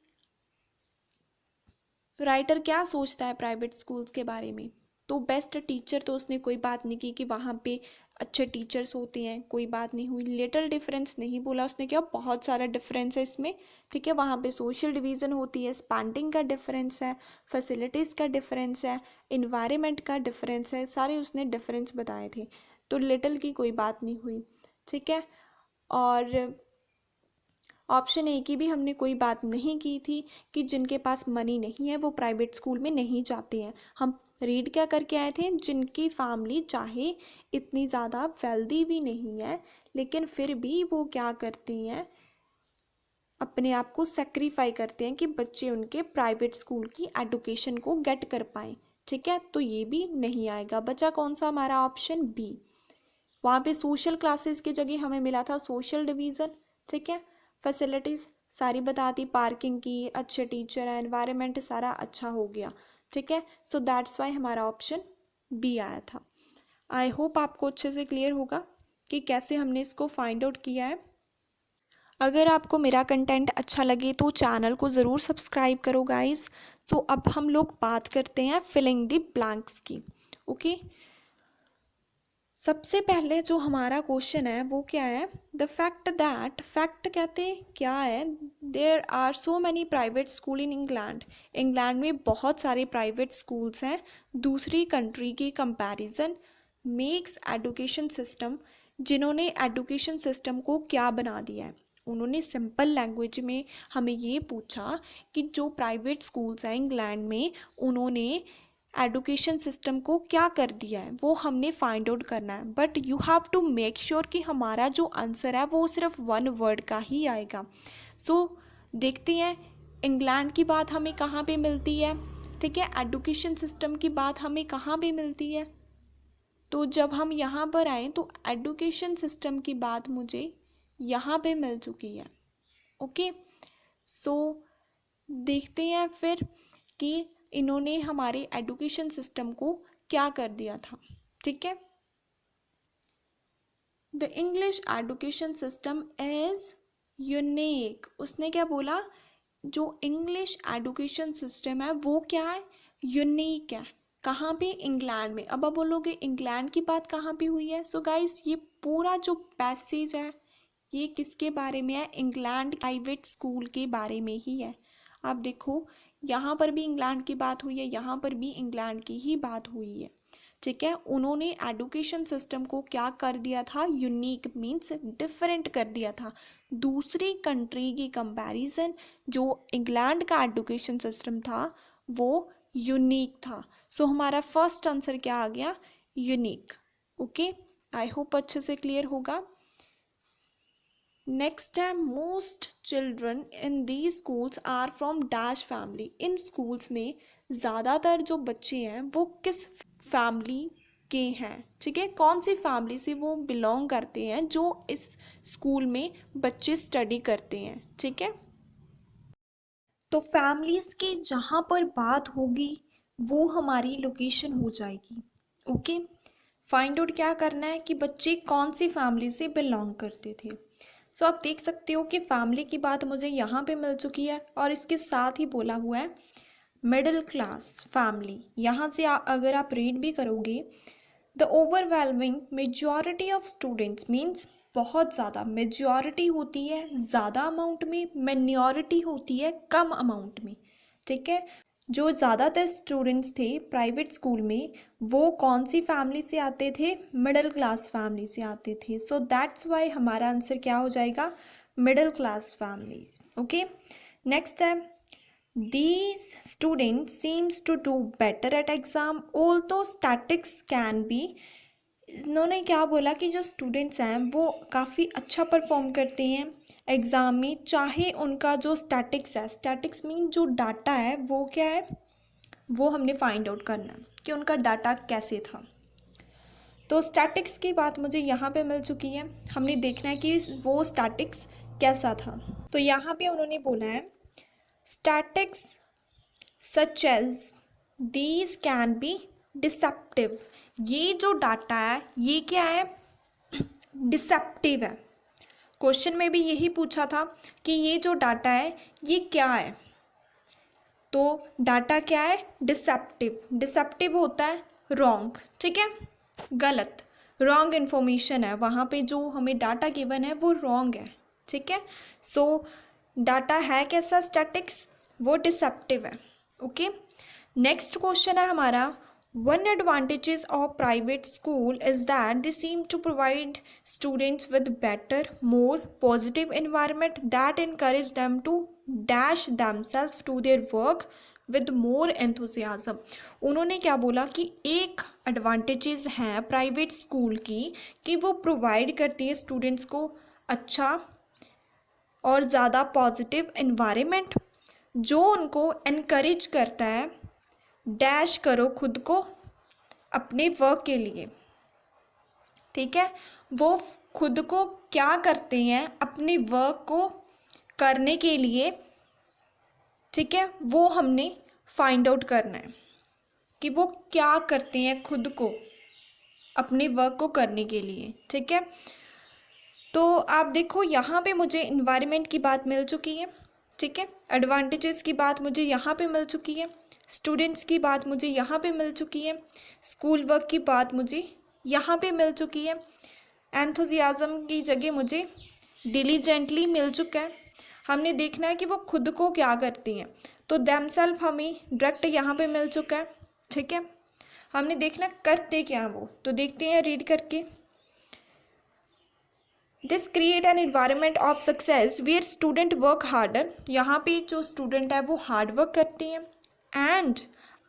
राइटर क्या सोचता है प्राइवेट स्कूल्स के बारे में। तो बेस्ट टीचर तो उसने कोई बात नहीं की कि वहाँ पे अच्छे टीचर्स होते हैं, कोई बात नहीं हुई। लिटिल डिफरेंस नहीं बोला उसने, क्या बहुत सारा डिफरेंस है इसमें, ठीक है। वहाँ पे सोशल डिवीज़न होती है, स्पेंडिंग का डिफरेंस है, फैसिलिटीज़ का डिफरेंस है, इन्वायरमेंट का डिफरेंस है, सारे उसने डिफरेंस बताए थे। तो लिटिल की कोई बात नहीं हुई, ठीक है। और ऑप्शन ए की भी हमने कोई बात नहीं की थी कि जिनके पास मनी नहीं है वो प्राइवेट स्कूल में नहीं जाते हैं। हम रीड क्या करके आए थे, जिनकी फैमिली चाहे इतनी ज़्यादा वेल्दी भी नहीं है लेकिन फिर भी वो क्या करती हैं, अपने आप को सेक्रीफाई करते हैं कि बच्चे उनके प्राइवेट स्कूल की एडुकेशन को गेट कर पाएँ, ठीक है। तो ये भी नहीं आएगा। बचा कौन सा हमारा ऑप्शन बी। वहाँ पे सोशल क्लासेस की जगह हमें मिला था सोशल डिवीज़न, ठीक है। फैसिलिटीज़ सारी बता दी, पार्किंग की, अच्छे टीचर है, एनवायरनमेंट सारा अच्छा हो गया, ठीक है। सो दैट्स वाई हमारा ऑप्शन बी आया था। आई होप आपको अच्छे से क्लियर होगा कि कैसे हमने इसको फाइंड आउट किया है। अगर आपको मेरा कंटेंट अच्छा लगे तो चैनल को ज़रूर सब्सक्राइब करो गाइस। तो अब हम लोग बात करते हैं फिलिंग द ब्लैंक्स की, ओके। सबसे पहले जो हमारा क्वेश्चन है वो क्या है, द फैक्ट दैट, फैक्ट कहते क्या है, there are so many private school in England. England में बहुत सारे प्राइवेट स्कूल्स हैं दूसरी कंट्री की कंपैरिजन, मेक्स एजुकेशन सिस्टम, जिन्होंने एजुकेशन सिस्टम को क्या बना दिया है। उन्होंने सिंपल लैंग्वेज में हमें ये पूछा कि जो प्राइवेट स्कूल्स हैं इंग्लैंड में, उन्होंने एजुकेशन सिस्टम को क्या कर दिया है, वो हमने फाइंड आउट करना है। But you have to make sure कि हमारा जो आंसर है वो सिर्फ वन वर्ड का ही आएगा। सो देखते हैं इंग्लैंड की बात हमें कहाँ पे मिलती है, ठीक है, एजुकेशन सिस्टम की बात हमें कहाँ पे मिलती है। तो जब हम यहाँ पर आए तो एजुकेशन सिस्टम की बात मुझे यहाँ पे मिल चुकी है, ओके। सो देखते हैं फिर कि इन्होंने हमारे एजुकेशन सिस्टम को क्या कर दिया था, ठीक है। The English education system is unique. उसने क्या बोला, जो इंग्लिश एजुकेशन सिस्टम है वो क्या है, यूनिक है। कहाँ पे, इंग्लैंड में। अब आप बोलोगे इंग्लैंड की बात कहाँ पे हुई है। सो गाइस ये पूरा जो पैसेज है ये किसके बारे में है, इंग्लैंड प्राइवेट स्कूल के बारे में ही है। आप देखो यहाँ पर भी इंग्लैंड की बात हुई है, यहाँ पर भी इंग्लैंड की ही बात हुई है, ठीक है। उन्होंने एजुकेशन सिस्टम को क्या कर दिया था, यूनिक मीन्स डिफरेंट कर दिया था दूसरी कंट्री की कंपैरिजन। जो इंग्लैंड का एजुकेशन सिस्टम था वो यूनिक था। सो हमारा फर्स्ट आंसर क्या आ गया, यूनिक, ओके। आई होप अच्छे से क्लियर होगा। नेक्स्ट है, most children in the schools are from dash family. इन स्कूल्स में ज़्यादातर जो बच्चे हैं वो किस फैमिली के हैं, ठीक है, कौन सी फैमिली से वो बिलोंग करते हैं जो इस स्कूल में बच्चे स्टडी करते हैं, ठीक है। तो फैमिलीज़ की जहाँ पर बात होगी वो हमारी लोकेशन हो जाएगी, ओके। फाइंड आउट क्या करना है कि बच्चे कौन सी फैमिली से बिलोंग करते थे। सो आप देख सकते हो कि फैमिली की बात मुझे यहाँ पे मिल चुकी है और इसके साथ ही बोला हुआ है मिडिल क्लास फैमिली। यहाँ से अगर आप रीड भी करोगे, the overwhelming majority of students means बहुत ज़्यादा, मेजॉरिटी होती है ज़्यादा अमाउंट में, मिनॉरिटी होती है कम अमाउंट में, ठीक है। जो ज़्यादातर स्टूडेंट्स थे प्राइवेट स्कूल में वो कौन सी फैमिली से आते थे, मिडिल क्लास फैमिली से आते थे। सो दैट्स वाई हमारा आंसर क्या हो जाएगा, middle class families, okay. Next है, these students seems to do better at exam although statistics can be इन्होंने क्या बोला कि जो स्टूडेंट्स हैं वो काफ़ी अच्छा परफॉर्म करते हैं एग्ज़ाम में, चाहे उनका जो स्टैटिक्स है, स्टैटिक्स मीन जो डाटा है वो क्या है, वो हमने फाइंड आउट करना है कि उनका डाटा कैसे था। तो स्टैटिक्स की बात मुझे यहाँ पे मिल चुकी है, हमने देखना है कि वो स्टैटिक्स कैसा था। तो यहाँ पे उन्होंने बोला है statistics such as these can be deceptive. ये जो डाटा है ये क्या है, डिसेप्टिव है। क्वेश्चन में भी यही पूछा था कि ये जो डाटा है ये क्या है, तो डाटा क्या है, डिसेप्टिव। डिसेप्टिव होता है रॉन्ग, ठीक है, गलत, रॉन्ग इन्फॉर्मेशन है, वहाँ पे जो हमें डाटा गिवन है वो रॉन्ग है, ठीक है। सो डाटा है कैसा स्टैटिक्स, वो डिसेप्टिव है। ओके, नेक्स्ट क्वेश्चन है हमारा, one advantages of private school is that they seem to provide students with better, more positive environment that encourage them to dash themselves to their work with more enthusiasm। उन्होंने क्या बोला कि एक advantages हैं private school की कि वो provide करती है स्टूडेंट्स को अच्छा और ज़्यादा पॉजिटिव एनवायरनमेंट जो उनको इनकरेज करता है डैश करो खुद को अपने वर्क के लिए, ठीक है। वो खुद को क्या करते हैं अपने वर्क को करने के लिए, ठीक है, वो हमने फाइंड आउट करना है कि वो क्या करते हैं खुद को अपने वर्क को करने के लिए, ठीक है। तो आप देखो यहाँ पे मुझे इन्वायरमेंट की बात मिल चुकी है, ठीक है, एडवांटेजेस की बात मुझे यहाँ पे मिल चुकी है, स्टूडेंट्स की बात मुझे यहाँ पे मिल चुकी है, स्कूल वर्क की बात मुझे यहाँ पे मिल चुकी है, एंथुजियाज़म की जगह मुझे डिलीजेंटली मिल चुका है। हमने देखना है कि वो खुद को क्या करती हैं, तो देमसेल्फ हमें डायरेक्ट यहाँ पे मिल चुका है, ठीक है। हमने देखना करते क्या वो, तो देखते हैं रीड करके। This create an environment of success where student work harder. यहाँ पे जो स्टूडेंट है वो हार्ड वर्क करते हैं and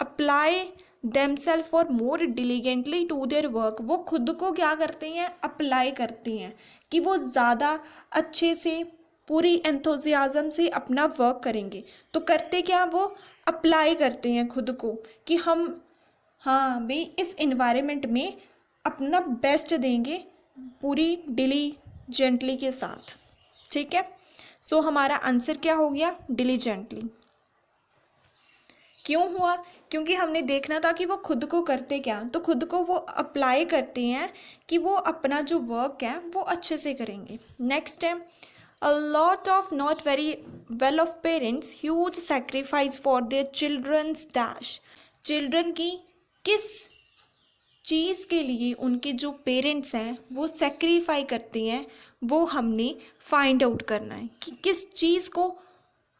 apply themselves for more diligently to their work. वो खुद को क्या करते हैं, अप्लाई करते हैं कि वो ज़्यादा अच्छे से पूरी एंथुजियाज़म से अपना वर्क करेंगे। तो करते क्या, वो अप्लाई करते हैं खुद को कि हम हाँ भाई इस इन्वायरमेंट में अपना बेस्ट देंगे पूरी डिलीजेंटली के साथ, ठीक है। सो हमारा आंसर क्या हो गया, डिलीजेंटली। क्यों हुआ, क्योंकि हमने देखना था कि वो खुद को करते क्या, तो खुद को वो अप्लाई करते हैं कि वो अपना जो वर्क है वो अच्छे से करेंगे। नेक्स्ट है, a lot of not very well off parents huge sacrifice for their childrens dash. Children की किस चीज़ के लिए उनके जो पेरेंट्स हैं वो सेक्रीफाई करते हैं, वो हमने फाइंड आउट करना है कि किस चीज़ को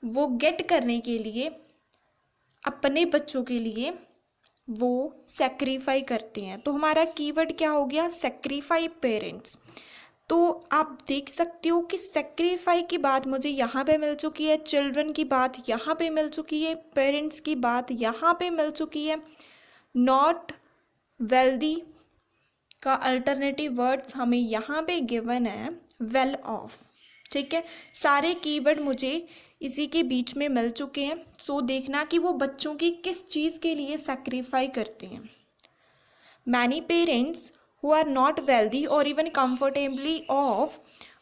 वो गेट करने के लिए अपने बच्चों के लिए वो सेक्रीफाई करते हैं। तो हमारा कीवर्ड क्या हो गया, सेक्रीफाई पेरेंट्स। तो आप देख सकते हो कि सेक्रीफाई की बात मुझे यहाँ पे मिल चुकी है, चिल्ड्रन की बात यहाँ पे मिल चुकी है, पेरेंट्स की बात यहाँ पे मिल चुकी है। नॉट वेल्दी का अल्टरनेटिव वर्ड्स हमें यहाँ पे गिवन है वेल ऑफ, ठीक है। सारे कीवर्ड मुझे इसी के बीच में मिल चुके हैं। सो देखना कि वो बच्चों की किस चीज़ के लिए सेक्रीफाई करते हैं। Many parents who are not wealthy और even comfortably off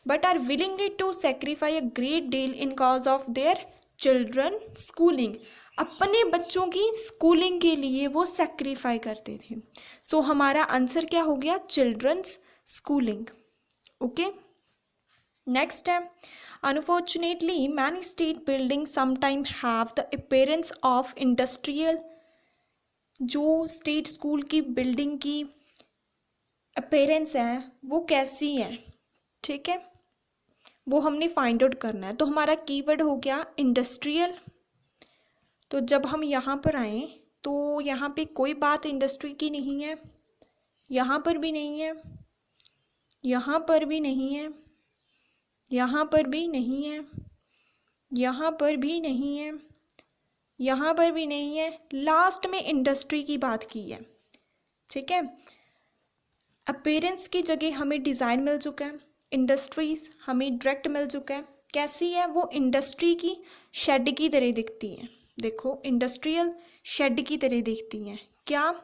but are willingly to sacrifice a great deal in cause of their children schooling. अपने बच्चों की स्कूलिंग के लिए वो सेक्रीफाई करते थे। सो हमारा आंसर क्या हो गया, चिल्ड्रंस स्कूलिंग। ओके, नेक्स्ट है, unfortunately many state building sometime have the appearance of industrial. जो स्टेट स्कूल की बिल्डिंग की अपीयरेंस है वो कैसी है, ठीक है, वो हमने फाइंड आउट करना है। तो हमारा कीवर्ड हो गया इंडस्ट्रियल। तो जब हम यहाँ पर आए तो यहाँ पे कोई बात इंडस्ट्री की नहीं है, यहाँ पर भी नहीं है, यहाँ पर भी नहीं है, यहाँ पर भी नहीं है, यहाँ पर भी नहीं है, यहाँ पर भी नहीं है, लास्ट में इंडस्ट्री की बात की है, ठीक है। अपीयरेंस की जगह हमें डिज़ाइन मिल चुका है, इंडस्ट्रीज हमें डायरेक्ट मिल चुका है। कैसी है वो? इंडस्ट्री की शेड की तरह दिखती है। देखो इंडस्ट्रियल शेड की तरह दिखती हैं। क्या?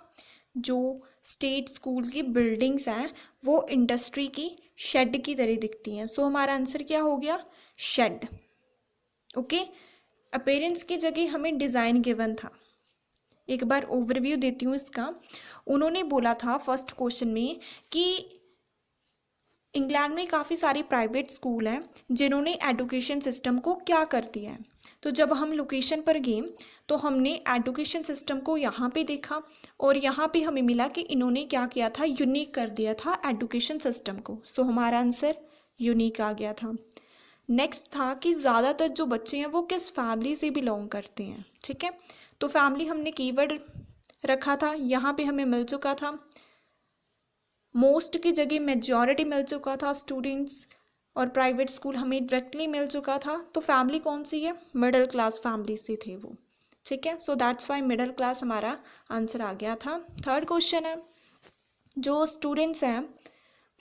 जो स्टेट स्कूल की बिल्डिंग्स हैं वो इंडस्ट्री की शेड की तरह दिखती हैं। सो हमारा आंसर क्या हो गया? शेड। ओके, अपीयरेंस की जगह हमें डिज़ाइन गिवन था। एक बार ओवरव्यू देती हूँ इसका। उन्होंने बोला था फर्स्ट क्वेश्चन में कि इंग्लैंड में काफ़ी सारी प्राइवेट स्कूल हैं जिन्होंने एजुकेशन सिस्टम को क्या कर दिया है। तो जब हम लोकेशन पर गए तो हमने एजुकेशन सिस्टम को यहाँ पे देखा और यहाँ पे हमें मिला कि इन्होंने क्या किया था, यूनिक कर दिया था एजुकेशन सिस्टम को। सो हमारा आंसर यूनिक आ गया था। नेक्स्ट था कि ज़्यादातर जो बच्चे हैं वो किस फैमिली से बिलोंग करते हैं। ठीक है, तो फैमिली हमने कीवर्ड रखा था, यहाँ पे हमें मिल चुका था। मोस्ट की जगह मेजॉरिटी मिल चुका था स्टूडेंट्स, और प्राइवेट स्कूल हमें डायरेक्टली मिल चुका था। तो फैमिली कौन सी है? मिडिल क्लास फैमिली से थे वो। ठीक है, so that's why middle class हमारा आंसर आ गया था। थर्ड क्वेश्चन है, जो स्टूडेंट्स हैं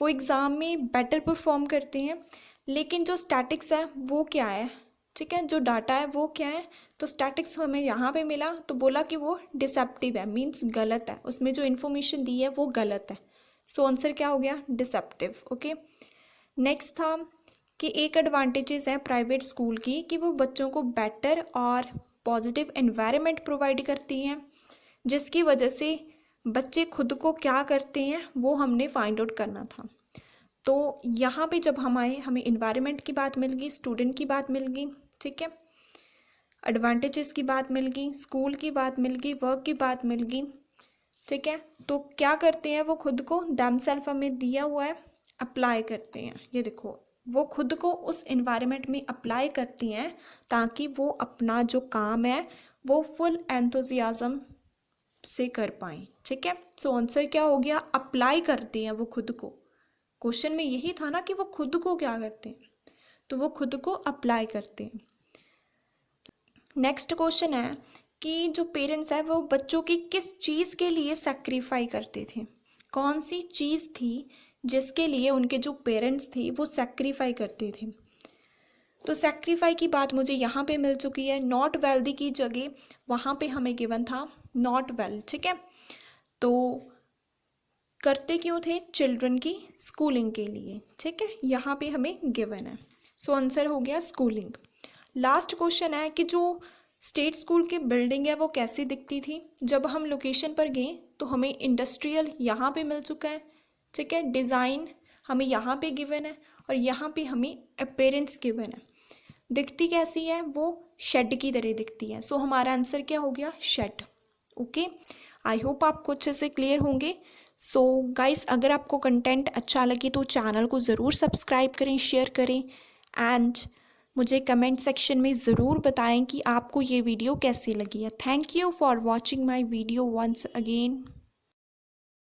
वो एग्ज़ाम में बेटर परफॉर्म करते हैं, लेकिन जो स्टैटिक्स है वो क्या है? ठीक है, जो डाटा है वो क्या है? तो स्टैटिक्स हमें यहाँ पे मिला तो बोला कि वो डिसेप्टिव है, मीन्स गलत है, उसमें जो इन्फॉर्मेशन दी है वो गलत है। सो आंसर क्या हो गया? डिसेप्टिव। ओके, नेक्स्ट था कि एक एडवांटेजेस है प्राइवेट स्कूल की कि वो बच्चों को बेटर और पॉजिटिव एनवायरनमेंट प्रोवाइड करती हैं, जिसकी वजह से बच्चे खुद को क्या करते हैं वो हमने फाइंड आउट करना था। तो यहाँ पे जब हम आए हमें इन्वायरमेंट की बात मिल गई, स्टूडेंट की बात मिल गई, ठीक है, एडवांटेजेस की बात मिल गई, स्कूल की बात मिल गई, वर्क की बात मिल गई। ठीक है, तो क्या करते हैं वो खुद को देमसेल्फ हमें दिया हुआ है अप्लाई करते हैं। ये देखो वो खुद को उस इन्वायरमेंट में अप्लाई करती हैं ताकि वो अपना जो काम है वो फुल एंथुजियाज्म से कर पाएँ। ठीक है, सो आंसर क्या हो गया? अप्लाई करते हैं वो खुद को। क्वेश्चन में यही था ना कि वो खुद को क्या करते हैं, तो वो खुद को अप्लाई करते हैं। नेक्स्ट क्वेश्चन है कि जो पेरेंट्स हैं वो बच्चों की किस चीज़ के लिए सेक्रीफाई करते थे? कौन सी चीज़ थी जिसके लिए उनके जो पेरेंट्स थे वो सेक्रीफाई करते थे? तो सेक्रीफाई की बात मुझे यहाँ पे मिल चुकी है। नॉट वेल्दी की जगह वहाँ पे हमें गिवन था नॉट वेल। ठीक है, तो करते क्यों थे? चिल्ड्रन की स्कूलिंग के लिए। ठीक है, यहाँ पे हमें गिवन है। सो आंसर हो गया स्कूलिंग। लास्ट क्वेश्चन है कि जो स्टेट स्कूल की बिल्डिंग है वो कैसी दिखती थी? जब हम लोकेशन पर गए तो हमें इंडस्ट्रियल यहाँ पे मिल चुका है। ठीक है, डिज़ाइन हमें यहाँ पे गिवन है और यहाँ पे हमें अपीयरेंस गिवन है। दिखती कैसी है? वो शेड की तरह दिखती है। सो हमारा आंसर क्या हो गया? शेड। ओके, आई होप आपको अच्छे से क्लियर होंगे। सो गाइस, अगर आपको कंटेंट अच्छा लगे तो चैनल को ज़रूर सब्सक्राइब करें, शेयर करें एंड मुझे कमेंट सेक्शन में ज़रूर बताएं कि आपको ये वीडियो कैसी लगी है। Thank you for watching my video once again.